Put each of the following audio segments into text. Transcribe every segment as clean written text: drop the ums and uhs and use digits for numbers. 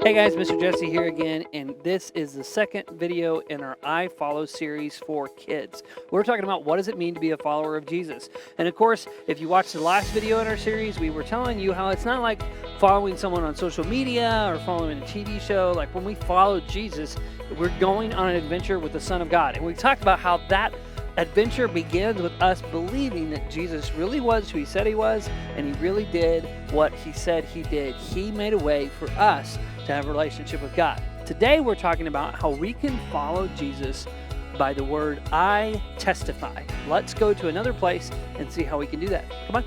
Hey guys, Mr. Jesse here again, and this is the second video in our I Follow series for kids. We're talking about what does it mean to be a follower of Jesus. And of course, if you watched the last video in our series, we were telling you how it's not like following someone on social media or following a TV show. Like when we follow Jesus, we're going on an adventure with the Son of God. And we talked about how that adventure begins with us believing that Jesus really was who he said he was, and he really did what he said he did. He made a way for us to have a relationship with God. Today we're talking about how we can follow Jesus by the word I testify. Let's go to another place and see how we can do that. Come on.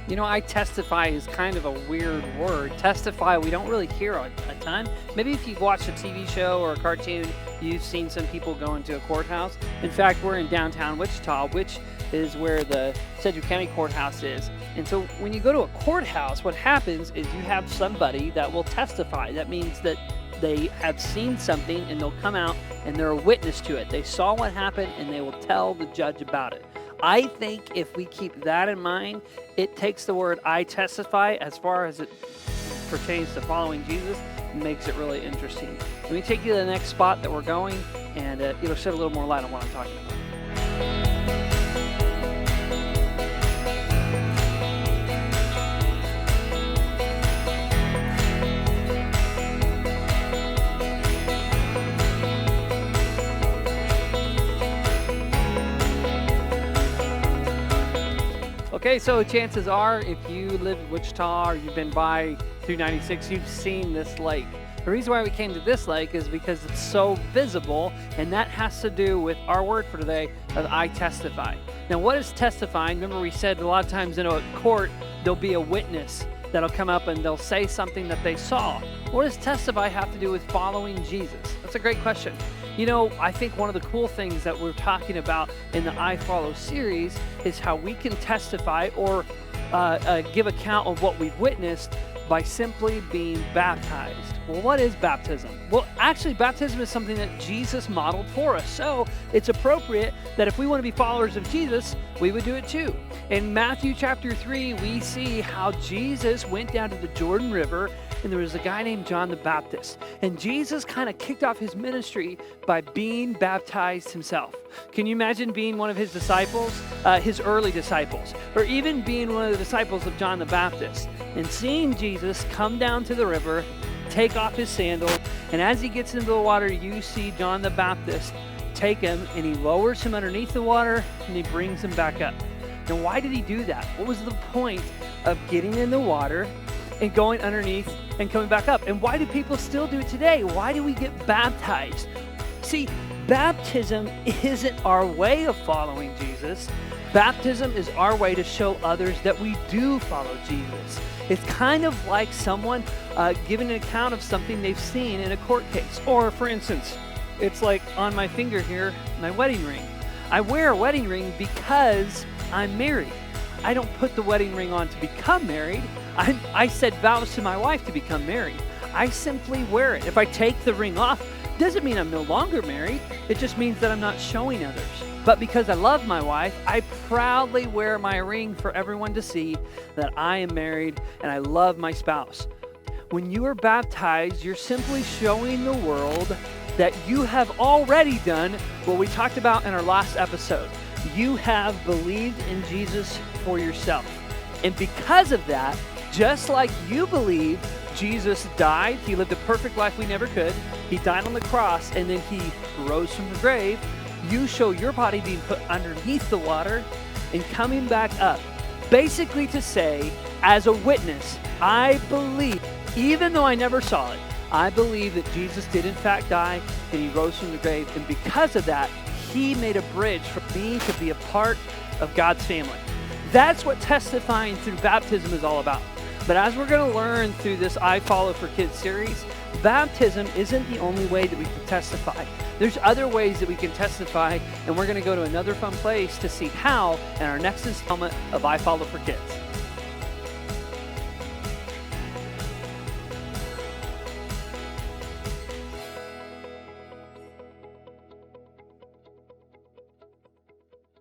You know, I testify is kind of a weird word. Testify, we don't really hear a ton. Maybe if you've watched a TV show or a cartoon, you've seen some people go into a courthouse. In fact, we're in downtown Wichita, which is where the Sedgwick County Courthouse is. And so when you go to a courthouse, what happens is you have somebody that will testify. That means that they have seen something and they'll come out and they're a witness to it. They saw what happened and they will tell the judge about it. I think if we keep that in mind, it takes the word I testify as far as it pertains to following Jesus, and makes it really interesting. Let me take you to the next spot that we're going, and it'll shed a little more light on what I'm talking about. Okay, so chances are if you live in Wichita or you've been by 296, you've seen this lake. The reason why we came to this lake is because it's so visible, and that has to do with our word for today of I testify. Now, what is testifying? Remember we said a lot of times in a court, there'll be a witness that'll come up and they'll say something that they saw. What does testify have to do with following Jesus? That's a great question. You know, I think one of the cool things that we're talking about in the I Follow series is how we can testify or give account of what we've witnessed by simply being baptized. Well, what is baptism? Well, actually, baptism is something that Jesus modeled for us. So it's appropriate that if we want to be followers of Jesus, we would do it too. In Matthew chapter 3, we see how Jesus went down to the Jordan River, and there was a guy named John the Baptist. And Jesus kind of kicked off his ministry by being baptized himself. Can you imagine being one of his disciples, his early disciples, or even being one of the disciples of John the Baptist, and seeing Jesus come down to the river, take off his sandal, and as he gets into the water, you see John the Baptist take him, and he lowers him underneath the water, and he brings him back up. Now, why did he do that? What was the point of getting in the water and going underneath and coming back up? And why do people still do it today? Why do we get baptized? See, baptism isn't our way of following Jesus. Baptism is our way to show others that we do follow Jesus. It's kind of like someone giving an account of something they've seen in a court case. Or, for instance, it's like on my finger here, my wedding ring. I wear a wedding ring because I'm married. I don't put the wedding ring on to become married. I said vows to my wife to become married. I simply wear it. If I take the ring off, doesn't mean I'm no longer married. It just means that I'm not showing others. But because I love my wife, I proudly wear my ring for everyone to see that I am married and I love my spouse. When you are baptized, you're simply showing the world that you have already done what we talked about in our last episode. You have believed in Jesus for yourself. And because of that, just like you believe Jesus died, he lived a perfect life we never could, he died on the cross, and then he rose from the grave, you show your body being put underneath the water and coming back up. Basically to say, as a witness, I believe, even though I never saw it, I believe that Jesus did in fact die and he rose from the grave. And because of that, he made a bridge for me to be a part of God's family. That's what testifying through baptism is all about. But as we're going to learn through this I Follow for Kids series, baptism isn't the only way that we can testify. There's other ways that we can testify, and we're going to go to another fun place to see how in our next installment of I Follow for Kids.